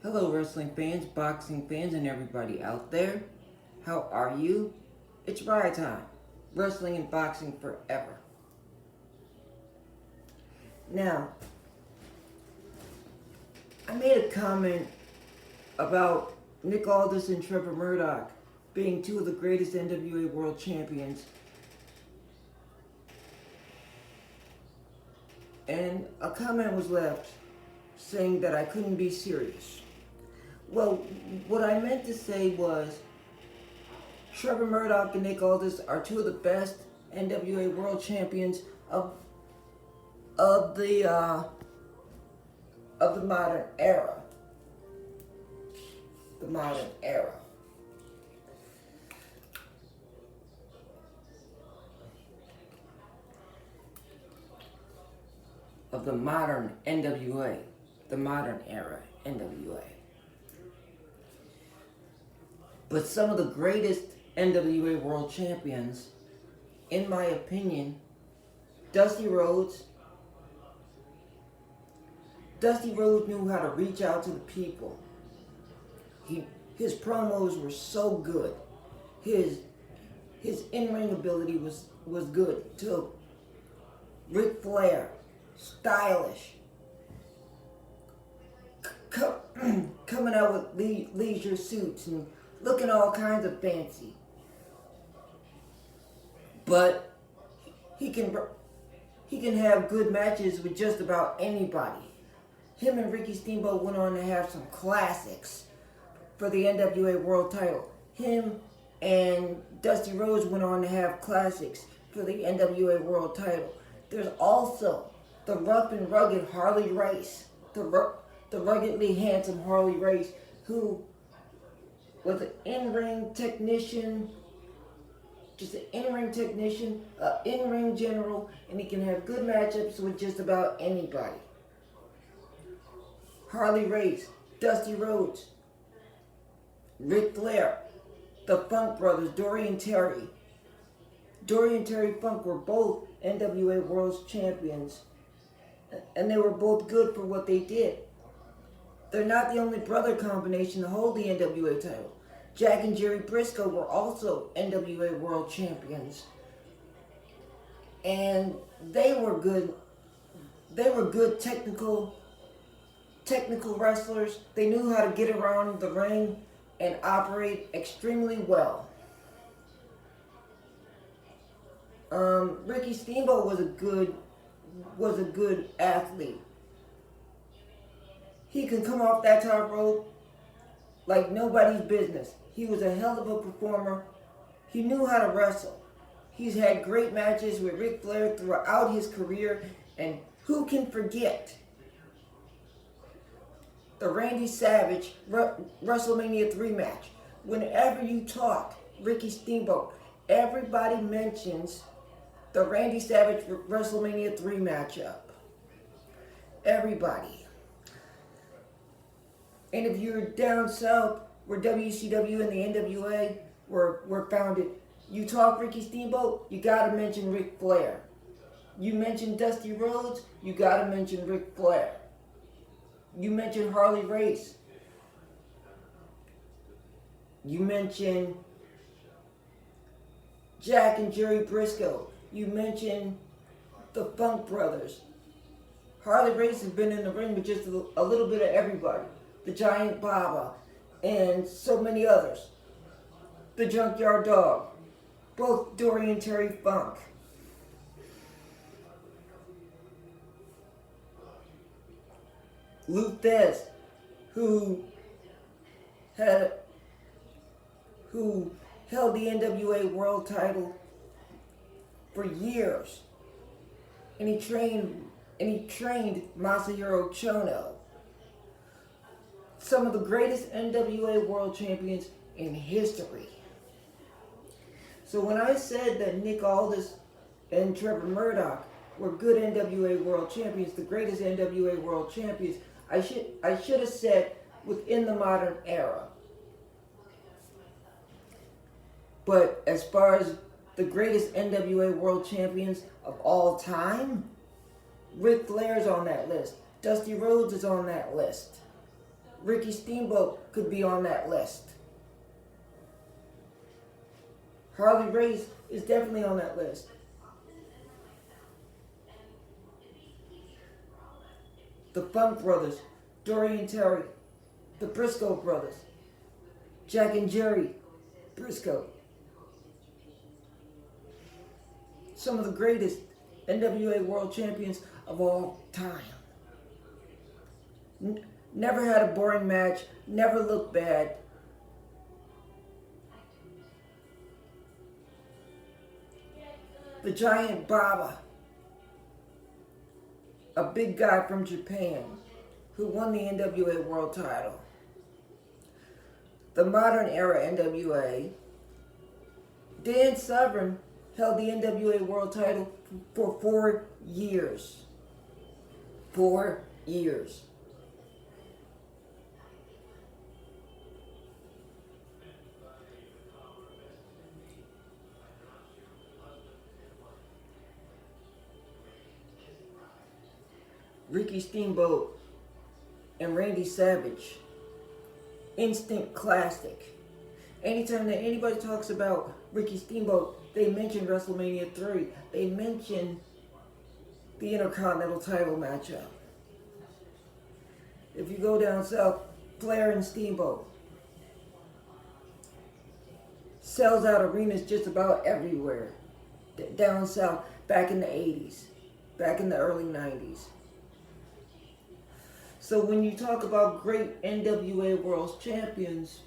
Hello, wrestling fans, boxing fans, and everybody out there. How are you? It's riot time. Wrestling and boxing forever. Now, I made a comment about Nick Aldis and Trevor Murdoch being two of the greatest NWA world champions. And a comment was left saying that I couldn't be serious. Well, what I meant to say was Trevor Murdoch and Nick Aldis are two of the best NWA world champions of the modern era. The modern era. Of the modern NWA. The modern era NWA. But some of the greatest NWA world champions, in my opinion, Dusty Rhodes. Dusty Rhodes knew how to reach out to the people. His promos were so good. His in-ring ability was good too. Ric Flair, stylish. Coming out with leisure suits and looking all kinds of fancy. But he can have good matches with just about anybody. Him and Ricky Steamboat went on to have some classics for the NWA World title. Him and Dusty Rhodes went on to have classics for the NWA World title. There's also the rough and rugged Harley Race, the ruggedly handsome Harley Race, who was an in-ring technician, just an in-ring technician, an in-ring general, and he can have good matchups with just about anybody. Harley Race, Dusty Rhodes, Ric Flair, the Funk Brothers, Dory and Terry. Dory and Terry Funk were both NWA World Champions, and they were both good for what they did. They're not the only brother combination to hold the NWA title. Jack and Jerry Briscoe were also NWA World Champions. And they were good. They were good technical wrestlers. They knew how to get around the ring and operate extremely well. Ricky Steamboat was a good athlete. He can come off that top rope like nobody's business. He was a hell of a performer. He knew how to wrestle. He's had great matches with Ric Flair throughout his career, and who can forget the Randy Savage WrestleMania 3 match? Whenever you talk Ricky Steamboat, everybody mentions the Randy Savage WrestleMania 3 matchup. Everybody. And if you're down south, where WCW and the NWA were founded, you talk Ricky Steamboat, you gotta mention Ric Flair. You mention Dusty Rhodes, you gotta mention Ric Flair. You mention Harley Race. You mention Jack and Jerry Briscoe. You mention the Funk Brothers. Harley Race has been in the ring with just a little bit of everybody. The Giant Baba, and so many others. The Junkyard Dog, both Dory and Terry Funk. Luthez, who held the NWA World title for years, and he trained Masahiro Chono. Some of the greatest NWA World Champions in history. So when I said that Nick Aldis and Trevor Murdoch were good NWA World Champions, the greatest NWA World Champions, I should have said within the modern era. But as far as the greatest NWA World Champions of all time, Ric Flair's on that list. Dusty Rhodes is on that list. Ricky Steamboat could be on that list. Harley Race is definitely on that list. The Funk Brothers, Dory and Terry, the Briscoe Brothers, Jack and Jerry Briscoe. Some of the greatest NWA World Champions of all time. Never had a boring match, never looked bad. The Giant Baba, a big guy from Japan who won the NWA World title. The modern era NWA, Dan Severn held the NWA World title for 4 years. 4 years. Ricky Steamboat and Randy Savage. Instant classic. Anytime that anybody talks about Ricky Steamboat, they mention WrestleMania 3. They mention the Intercontinental title matchup. If you go down south, Flair and Steamboat. Sells out arenas just about everywhere. Down south, back in the 80s, back in the early 90s. So when you talk about great NWA World Champions,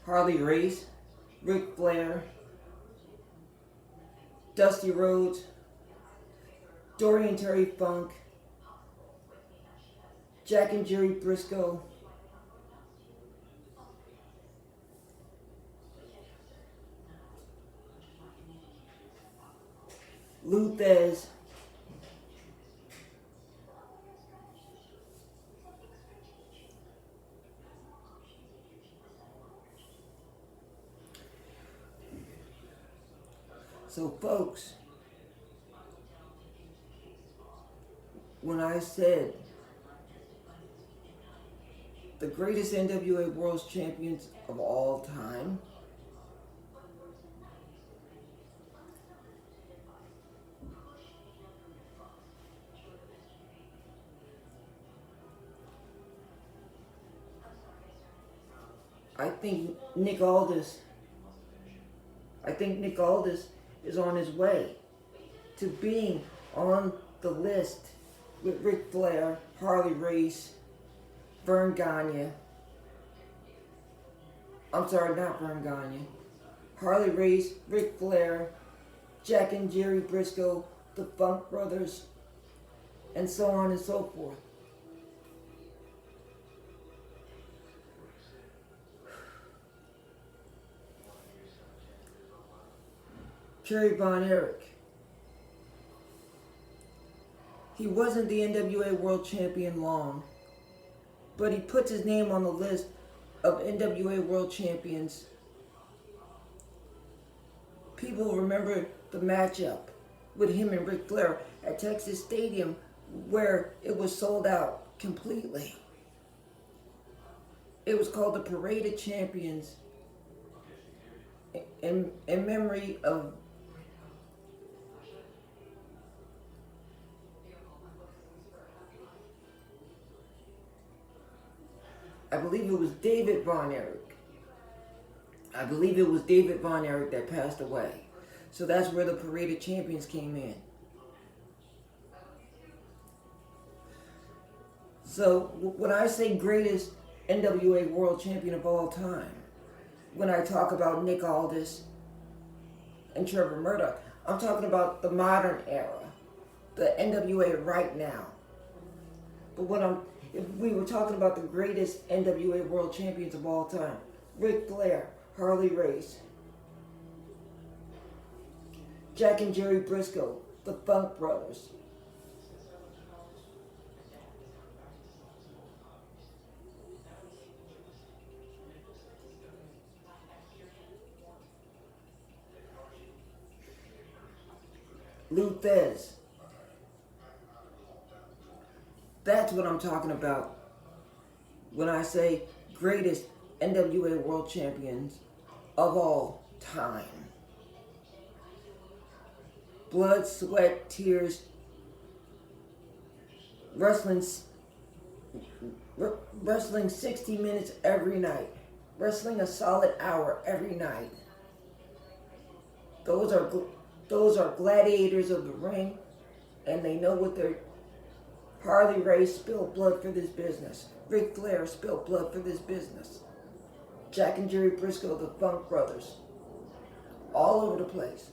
Harley Race, Ric Flair, Dusty Rhodes, Dory and Terry Funk, Jack and Jerry Briscoe, Lou Thez, so folks, when I said the greatest NWA World Champions of all time, I think Nick Aldis is on his way to being on the list with Ric Flair, Harley Race, Vern Gagne. I'm sorry, not Vern Gagne. Harley Race, Ric Flair, Jack and Jerry Briscoe, the Funk Brothers, and so on and so forth. Kerry Von Erich. He wasn't the NWA World Champion long, but he puts his name on the list of NWA World Champions. People remember the matchup with him and Ric Flair at Texas Stadium where it was sold out completely. It was called the Parade of Champions in memory of I believe it was David Von Erich. I believe it was David Von Erich that passed away. So that's where the Parade of Champions came in. So when I say greatest NWA World Champion of all time, when I talk about Nick Aldis and Trevor Murdoch, I'm talking about the modern era, the NWA right now. But if we were talking about the greatest NWA World Champions of all time, Ric Flair, Harley Race, Jack and Jerry Briscoe, the Funk Brothers, Lou Thez, That's what I'm talking about when I say greatest NWA World Champions of all time. Blood, sweat, tears, wrestling 60 minutes every night. Wrestling a solid hour every night. Those are gladiators of the ring, and they know what they're. Harley Race spilled blood for this business. Ric Flair spilled blood for this business. Jack and Jerry Briscoe, the Funk Brothers, all over the place.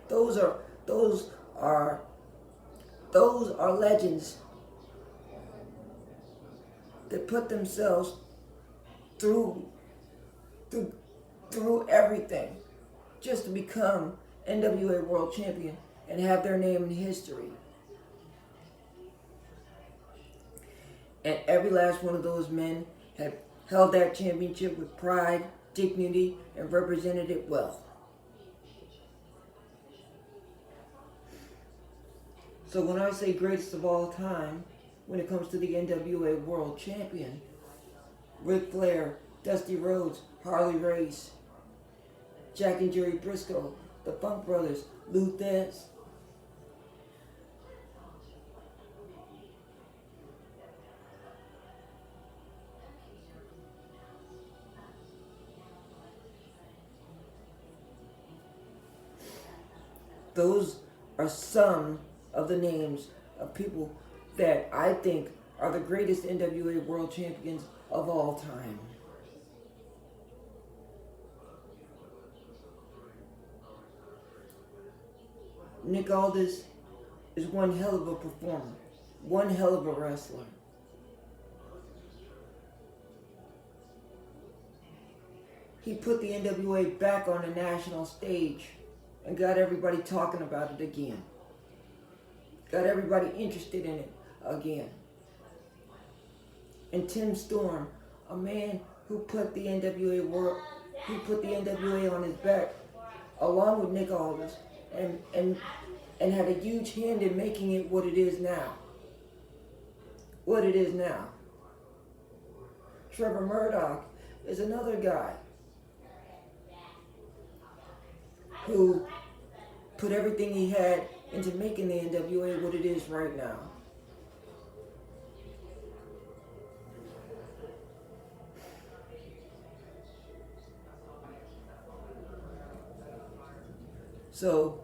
Those are legends that put themselves through everything just to become NWA World Champion and have their name in history. And every last one of those men have held that championship with pride, dignity, and represented it well. So when I say greatest of all time, when it comes to the NWA World Champion, Ric Flair, Dusty Rhodes, Harley Race, Jack and Jerry Briscoe, the Funk Brothers, Lou Thesz, those are some of the names of people that I think are the greatest NWA World Champions of all time. Nick Aldis is one hell of a performer, one hell of a wrestler. He put the NWA back on the national stage and got everybody talking about it again. Got everybody interested in it again. And Tim Storm, a man who put the NWA on his back, along with Nick Aldis, and had a huge hand in making it what it is now. What it is now. Trevor Murdoch is another guy who put everything he had into making the NWA what it is right now. So,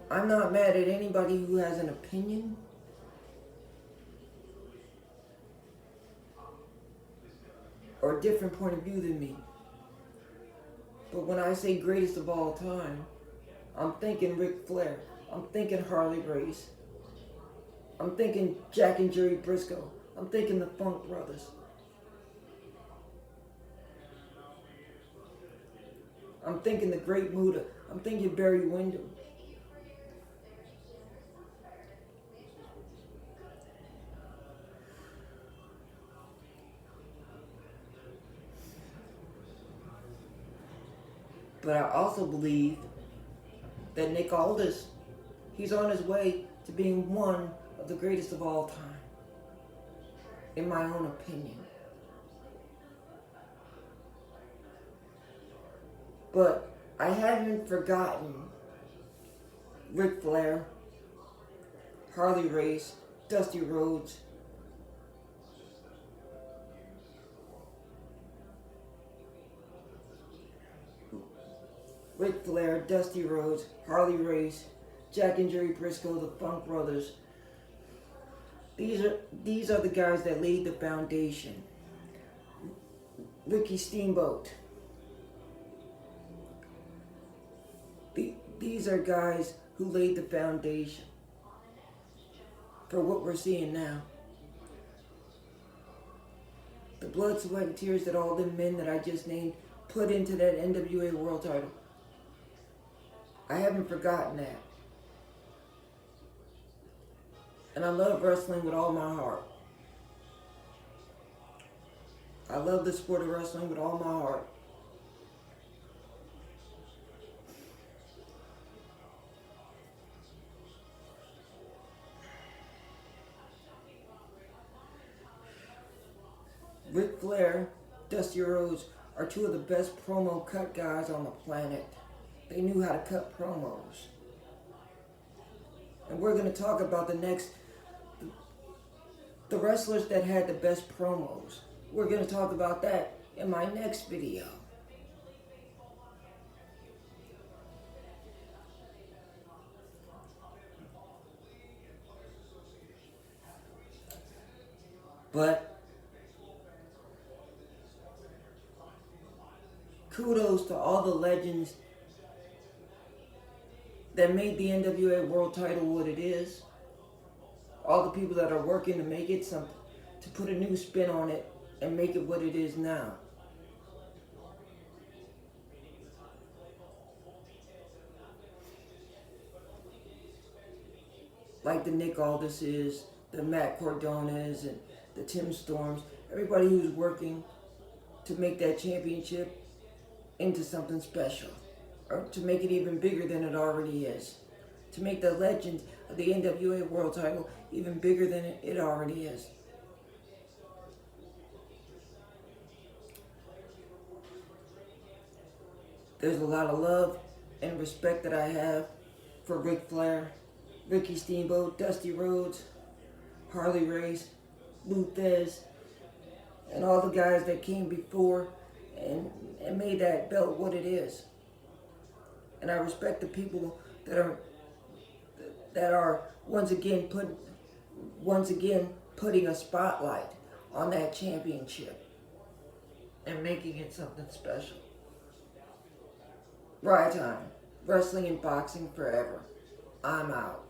I'm not mad at anybody who has an opinion. Or a different point of view than me. But when I say greatest of all time, I'm thinking Ric Flair. I'm thinking Harley Race. I'm thinking Jack and Jerry Briscoe. I'm thinking the Funk Brothers. I'm thinking the Great Muta. I'm thinking Barry Windham. But I also believe that Nick Aldis, he's on his way to being one of the greatest of all time, in my own opinion. But I haven't forgotten Ric Flair, Harley Race, Dusty Rhodes, Ric Flair, Dusty Rhodes, Harley Race, Jack and Jerry Briscoe, the Funk Brothers. These are the guys that laid the foundation. Ricky Steamboat. These are guys who laid the foundation for what we're seeing now. The blood, sweat, and tears that all the men that I just named put into that NWA World title. I haven't forgotten that. And I love wrestling with all my heart. I love the sport of wrestling with all my heart. Ric Flair, Dusty Rhodes are two of the best promo cut guys on the planet. They knew how to cut promos. And we're going to talk about the wrestlers that had the best promos. We're going to talk about that in my next video. But kudos to all the legends that made the NWA World Title what it is. All the people that are working to make it something, to put a new spin on it and make it what it is now. Like the Nick Aldises, the Matt Cordonas, and the Tim Storms. Everybody who's working to make that championship into something special. Or to make it even bigger than it already is. To make the legend of the NWA World Title even bigger than it already is. There's a lot of love and respect that I have for Ric Flair, Ricky Steamboat, Dusty Rhodes, Harley Race, Lou Thesz, and all the guys that came before and made that belt what it is. And I respect the people that are once again putting a spotlight on that championship and making it something special. Right on. Wrestling and boxing forever. I'm out.